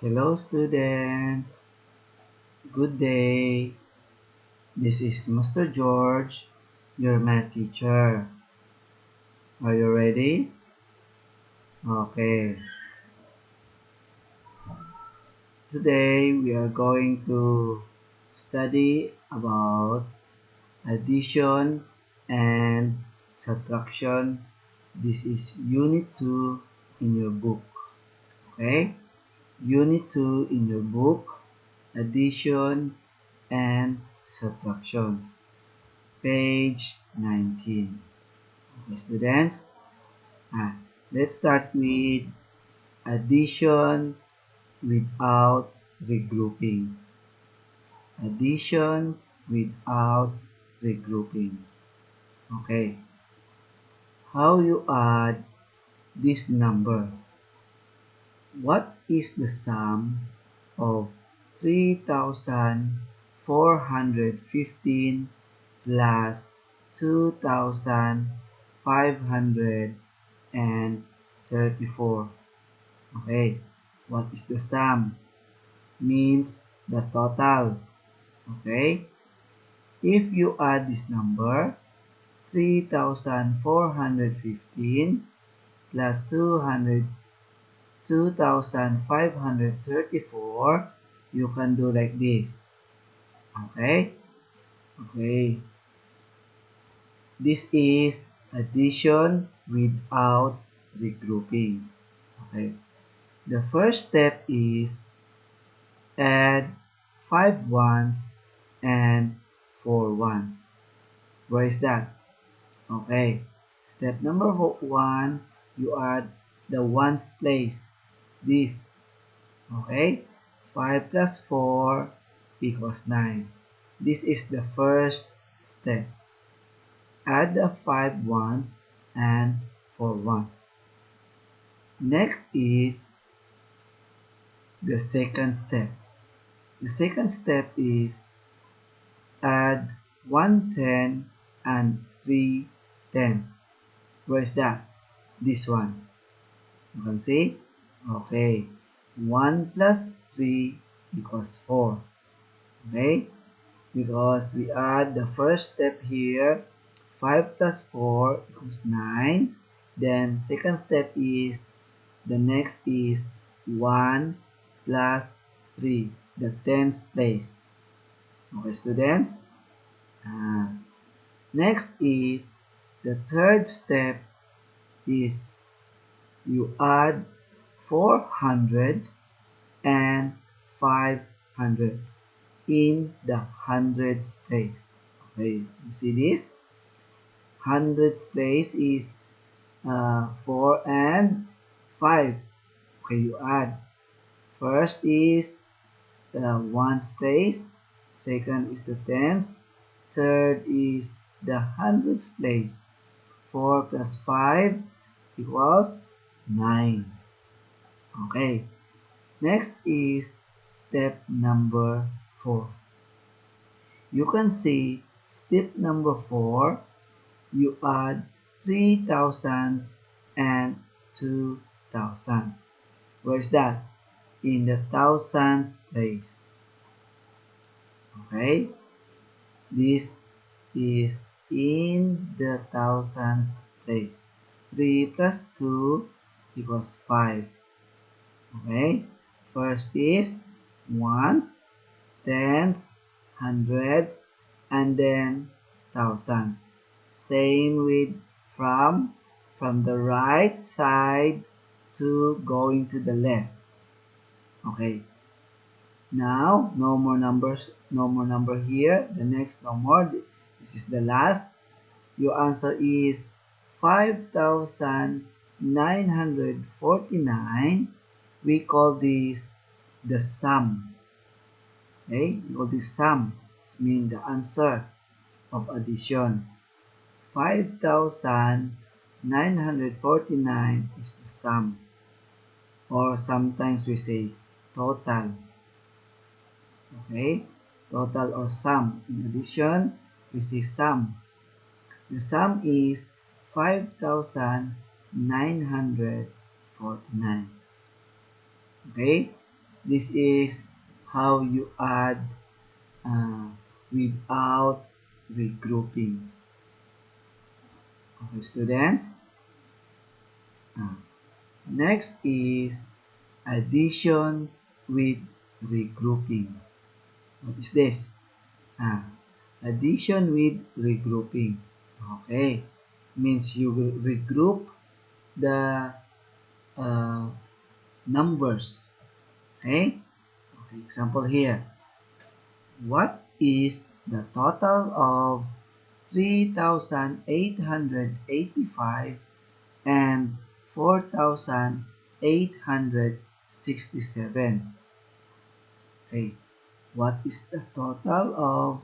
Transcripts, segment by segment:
Hello students, good day. This is Mr. George, your math teacher. Are you ready? Okay. Today we are going to study about addition and subtraction. This is Unit 2 in your book. Okay? Unit 2 in your book, addition and subtraction. Page 19. Okay, students, let's start with addition without regrouping. Addition without regrouping. Okay, how you add this number? What is the sum of 3,415 plus 2,534? Okay, what is the sum? Means the total. Okay, if you add this number, 3,415 plus 2,534, you can do like this. Okay, okay. This is addition without regrouping. Okay, the first step is add 5 ones and 4 ones. Where is that? Okay, step number 1, you add the ones place. This. Okay, 5 plus 4 equals 9. This is the first step. Add the 5 ones and 4 ones. Next is the second step. The second step is add 1 10 and 3 tens. Where is that? This one. You can see? Okay. 1 plus 3 equals 4. Okay? Because we add the first step here, 5 plus 4 equals 9. Then second step is, the next is 1 plus 3, the tens place. Okay, students? Next is, the third step is you add 4 hundreds and 5 hundreds in the hundreds place. Okay, you see this? Hundreds place is 4 and 5. Okay, you add. First is the ones place, second is the tens, third is the hundreds place. 4 plus 5 equals 9. Okay, next is step number 4. You can see step number 4, you add 3 thousands and 2 thousands. Where is that? In the thousands place. Okay, this is in the thousands place. 3 plus 2 equals 5. Okay, first is ones, tens, hundreds, and then thousands. Same with from the right side to going to the left. Okay, now no more numbers, no more number here. The next no more. This is the last. Your answer is 5,949. We call this the sum. Okay, we call this sum. It means the answer of addition. 5,949 is the sum. Or sometimes we say total. Okay, total or sum. In addition, we say sum. The sum is 5,949. Okay, This is how you add without regrouping. Okay, students. Uh, Next is addition with regrouping. What is this? Addition with regrouping. Okay, means you will regroup the uh, numbers. Okay? Okay, example here. What is the total of 3,885 and 4,867? Okay, what is the total of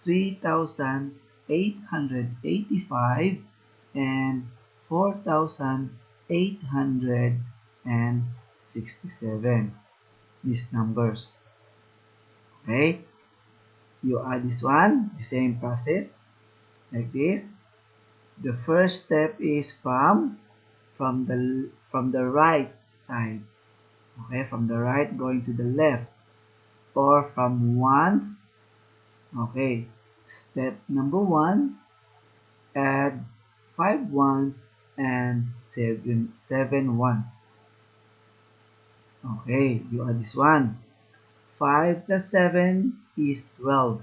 3,885 and 4,867? These numbers. Okay, you add this one, the same process like this. The first step is from the right side. Okay, from the right going to the left, or from ones. Okay, step number 1, add 5 ones and 7 ones. Okay, you add this one. 5 plus 7 is 12.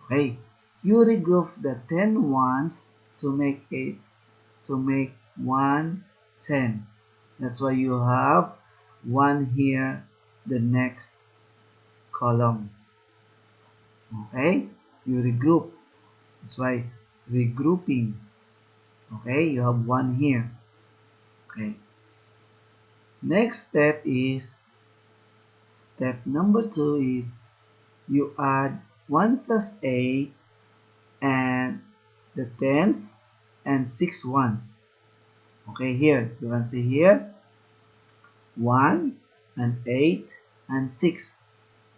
Okay, you regroup the 10 ones to make 1 10. That's why you have 1 here, the next column. Okay, you regroup. That's why regrouping. Okay, you have 1 here. Okay, next step number 2 is you add 1 plus 8 and the tens and 6 ones. Okay, here you can see here 1 and 8 and 6.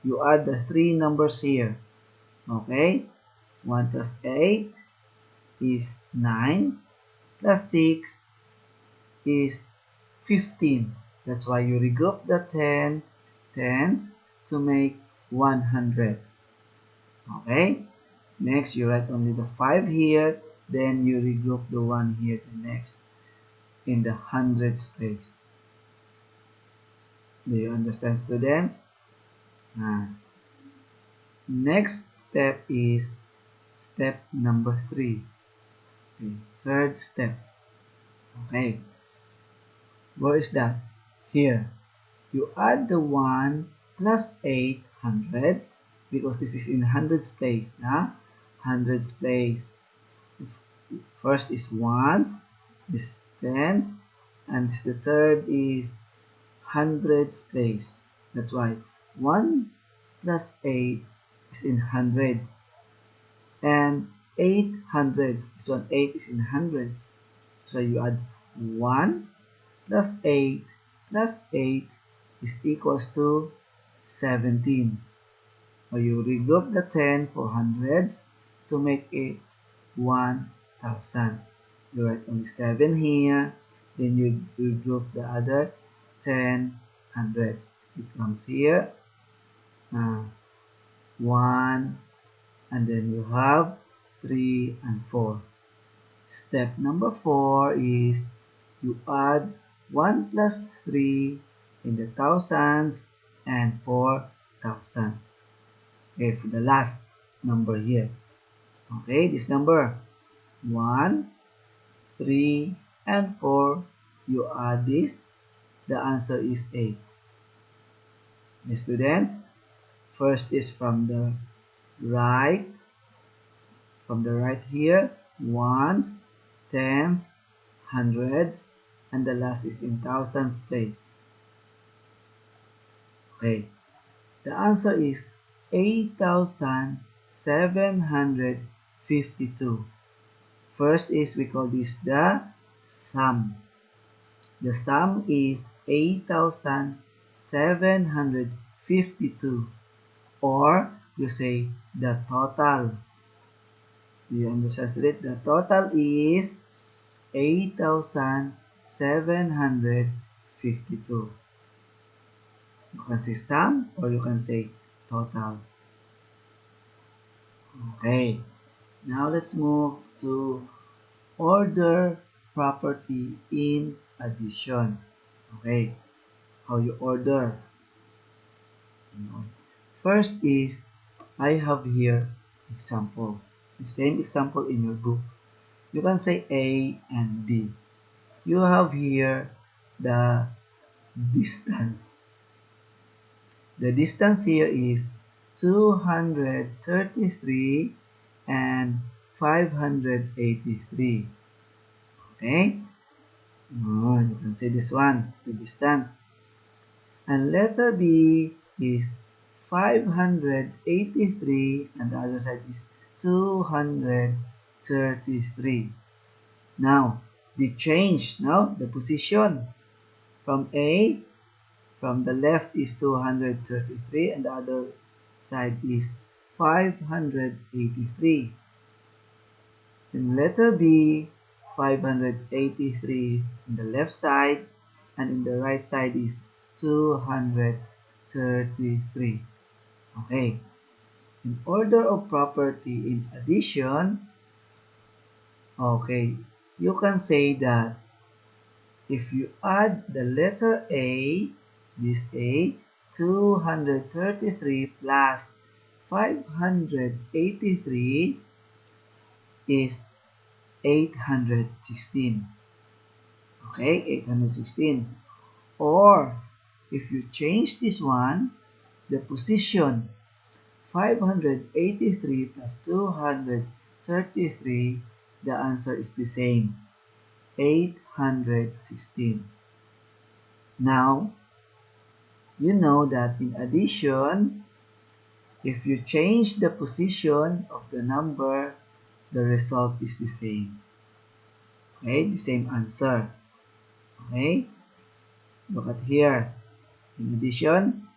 You add the 3 numbers here. Okay, 1 plus 8 is 9, plus 6 is 15. That's why you regroup the tens to make 100. Okay, next you write only the 5 here, then you regroup the 1 here to next in the hundreds place. Do you understand, students? Next step is step number 3. Okay, third step. Okay, where is that? Here. You add the 1 plus 8 hundreds, because this is in hundreds place. Hundreds place. First is ones, this tens, and the third is hundreds place. That's why 1 plus 8 is in hundreds. And 8 hundreds, so 8 is in hundreds. So you add 1 plus 8 plus 8 is equals to 17. Or you regroup the 10 for hundreds to make it 1,000. You write only 7 here, then you regroup the other 10 hundreds. It comes here 1, and then you have 3 and 4. Step number 4 is you add 1 plus 3 in the thousands and 4 thousands. Okay, for the last number here. Okay, this number 1, 3, and 4, you add this, the answer is 8. Okay, students, first is from the right here, ones, tens, hundreds, and the last is in thousands place. Okay, the answer is 8,752. First is, we call this the sum. The sum is 8,752, or you say the total. Do you understand it? The total is 8,752. You can say sum or you can say total. Okay, now let's move to order property in addition. Okay, how you order. First is, I have here example. The same example in your book. You can say A and B. You have here the distance. The distance here is 233 and 583. Okay? Oh, you can say this one, the distance. And letter B is 583 and the other side is 233. Now, the change, now the position from A, from the left is 233 and the other side is 583. In letter B, 583 in the left side and in the right side is 233. Okay. In order of property in addition, okay, you can say that if you add the letter A, this A, 233 plus 583 is 816. Okay, 816. Or if you change this one, the position 583 plus 233, the answer is the same, 816. Now, you know that in addition, if you change the position of the number, the result is the same. Okay, the same answer. Okay, look at here. In addition,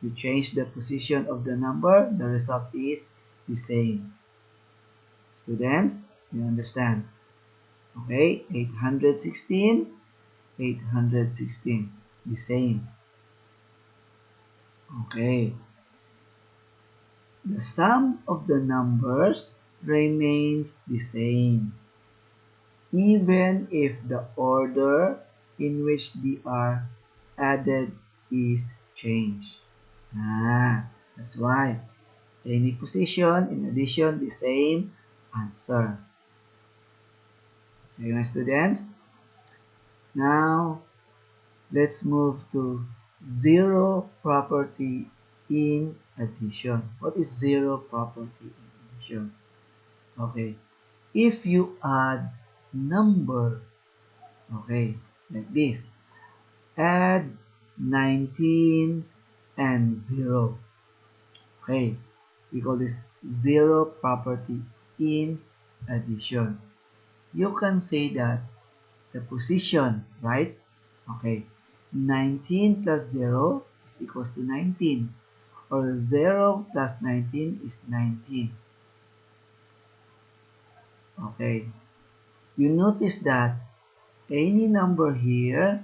you change the position of the number, the result is the same. Students, you understand? Okay, 816, 816, the same. Okay. The sum of the numbers remains the same, even if the order in which they are added is changed. That's why any position in addition, the same answer. Okay, my students. Now, let's move to zero property in addition. What is zero property in addition? Okay, if you add number, okay, like this, add 19 and 0. Okay, we call this zero property in addition. You can say that the position, right? Okay, 19 plus 0 is equals to 19, or 0 plus 19 is 19. Okay, you notice that any number here,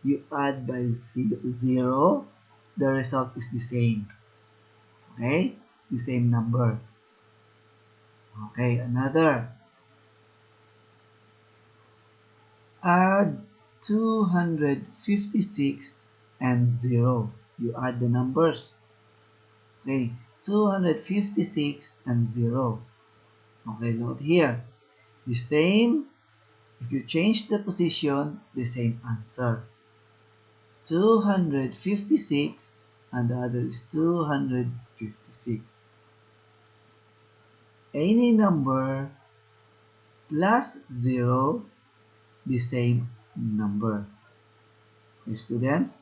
you add by 0, the result is the same. Okay, the same number. Okay, another. Add 256 and 0. You add the numbers. Okay, 256 and 0. Okay, look here. The same, if you change the position, the same answer. 256 and the other is 256. Any number plus 0, the same number. Okay, students?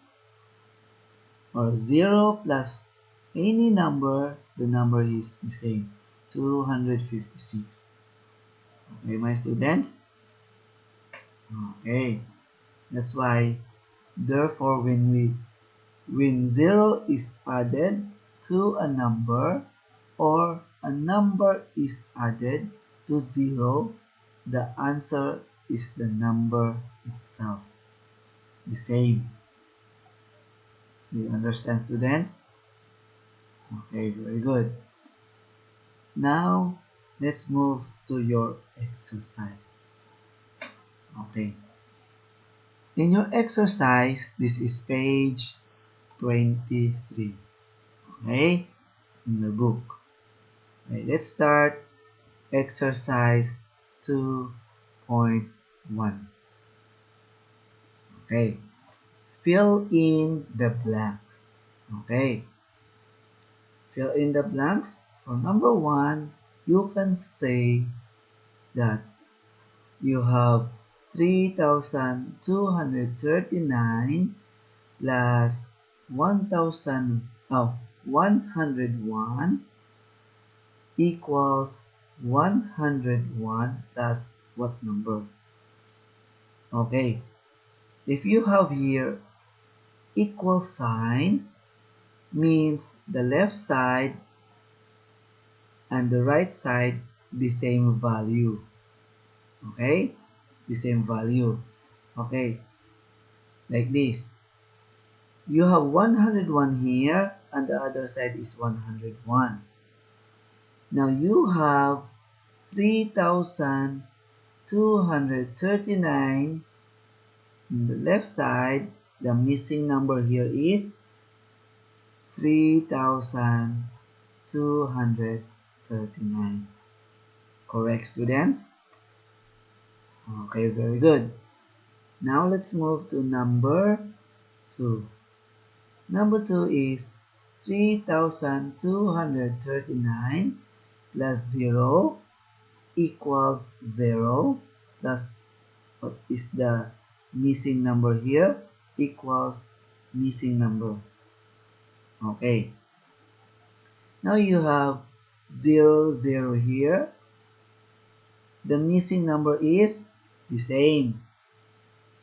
Or 0 plus any number, the number is the same, 256. Okay, my students? Okay, that's why, therefore, when 0 is added to a number or a number is added to 0, the answer is the number itself, the same. Do you understand, students? Okay, very good. Now, let's move to your exercise. Okay. In your exercise, this is page 23. Okay, in your book. Okay, let's start exercise 2.1. Okay, fill in the blanks. Okay, fill in the blanks. For number 1, you can say that you have 3,239 plus 101 equals 101 plus what number? Okay, if you have here equal sign, means the left side and the right side the same value. Okay, the same value. Okay, like this. You have 101 here and the other side is 101. Now you have 3,239 on the left side. The missing number here is 3,239. Correct, students? Okay, very good. Now let's move to number 2. Number 2 is 3,239 plus 0 equals 0 plus what is the missing number here? Equals missing number. Okay. Now you have 0, 0 here. The missing number is the same.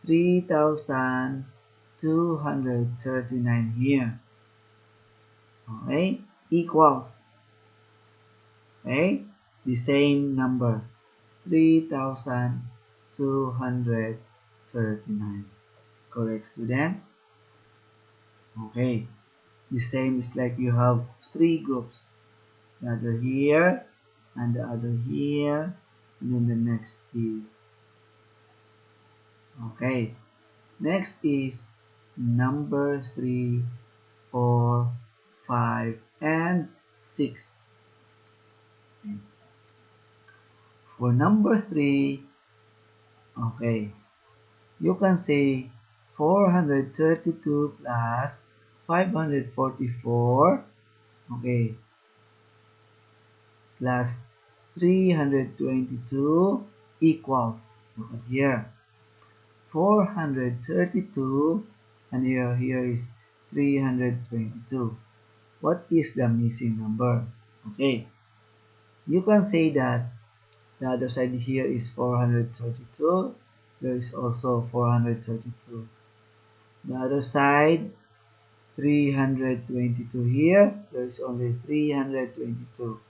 3,239 here. Okay. Equals. Okay. The same number. 3,239. Correct, students? Okay. The same is like you have 3 groups. The other here, and the other here, and then the next here. Okay. Next is number 3, 4, 5, and 6. Okay. For number 3, okay, you can say 432 plus 544, okay, plus 322 equals, look at here, 432 and here is 322. What is the missing number? Okay, you can say that the other side here is 432. There is also 432. The other side 322 here. There is only 322.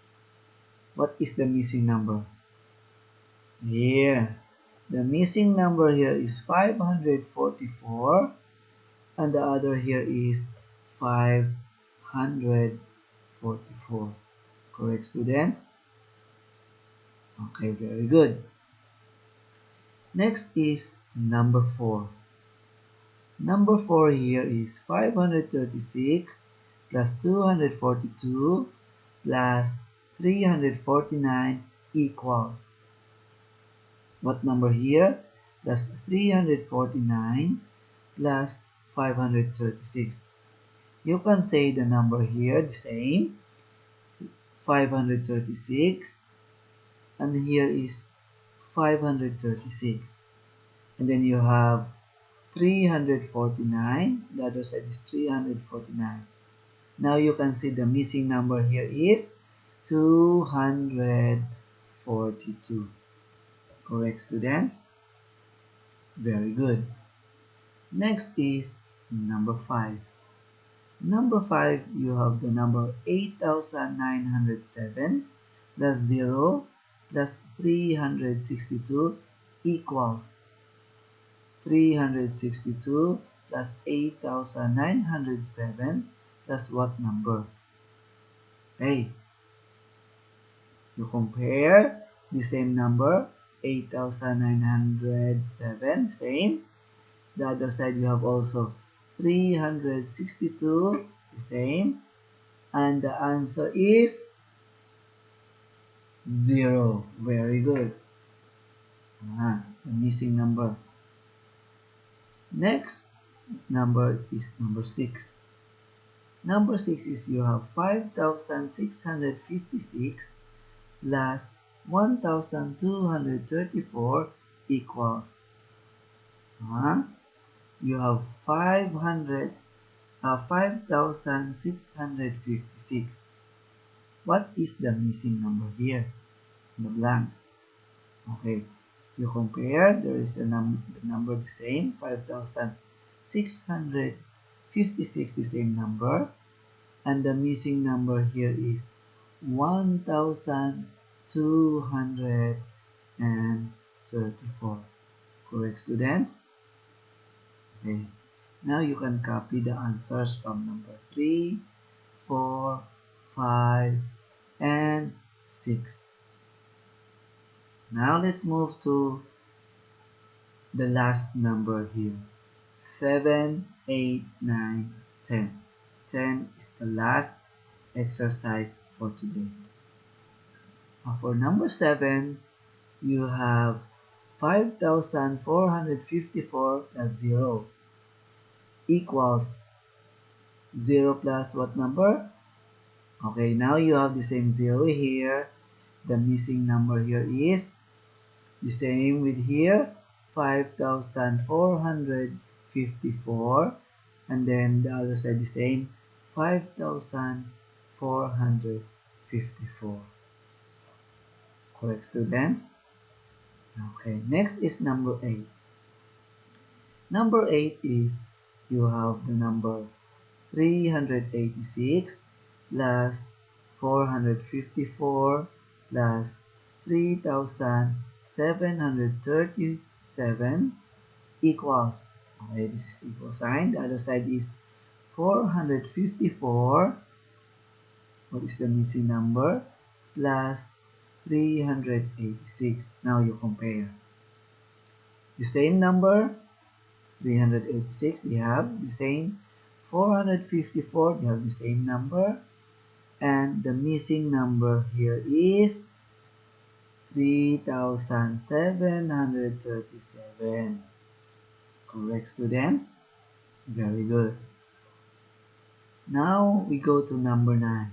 What is the missing number? Here. The missing number here is 544 and the other here is 544. Correct, students? Okay, very good. Next is number 4. Number 4 here is 536 plus 242 plus 349 equals. What number here? That's 349 plus 536. You can say the number here the same, 536, and here is 536. And then you have 349, the other side is 349. Now you can see the missing number here is 242. Correct, students? Very good. Next is number 5. Number 5, you have the number 8,907 plus 0 plus 362 equals 362 plus 8,907 plus what number? Okay, you compare the same number, 8,907, same. The other side you have also 362, the same. And the answer is 0. Very good. The missing number. Next number is number 6. Number 6 is you have 5,656 plus 1,234 equals. You have 5,656. What is the missing number here? The blank. Okay, you compare, there is a number the same, 5,656 the same number, and the missing number here is 1,234. Correct, students? Okay, now you can copy the answers from number 3, 4, 5, and 6. Now let's move to the last number here. 7, 8, 9, 10. 10 is the last exercise for today. For number 7, you have 5,454 plus 0 equals 0 plus what number? Okay, now you have the same 0 here. The missing number here is the same with here, 5,454, and then the other side the same, 5,454. Correct, students? Okay, next is number 8. Number 8 is you have the number 386 plus 454 plus 3,737 equals. Okay, this is the equal sign. The other side is 454. What is the missing number? Plus 386. Now you compare. The same number, 386, they have the same. 454, they have the same number. And the missing number here is 3,737. Correct, students? Very good. Now we go to number 9.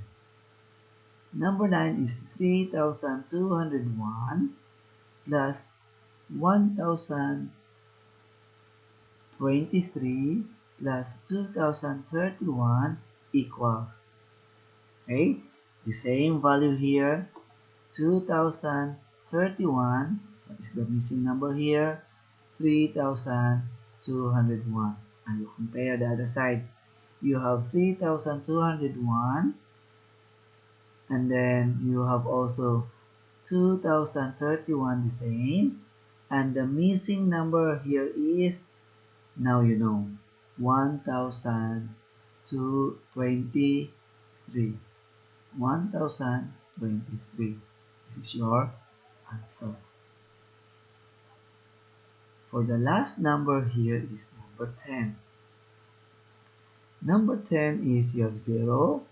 Number 9 is 3,201 plus 1,023 plus 2,031 equals. Okay, the same value here, 2,031. What is the missing number here? 3,201. And you compare the other side. You have 3,201, and then you have also 2,031 the same, and the missing number here is, now you know, 1,023. 1,023. This is your answer. For the last number here is number 10. Number 10 is you have 0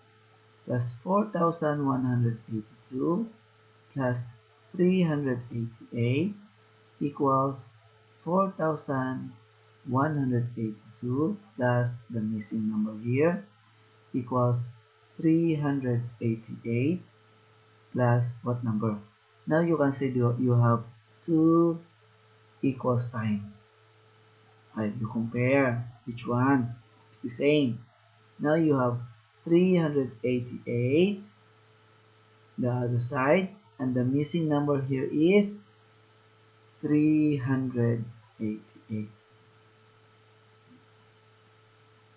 plus 4,182 plus 388 equals 4,182 plus the missing number here equals 388 plus what number? Now you can say you have two equal sign. Right, you compare which one is the same. Now you have 388, the other side, and the missing number here is 388.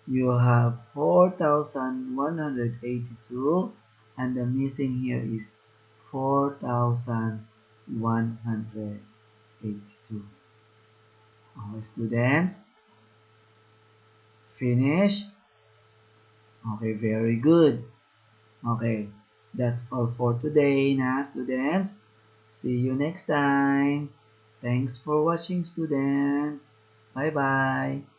You have 4,182, and the missing here is 4,182. Our students, Finish? Okay, very good. Okay, that's all for today na students. See you next time. Thanks for watching, student. Bye-bye.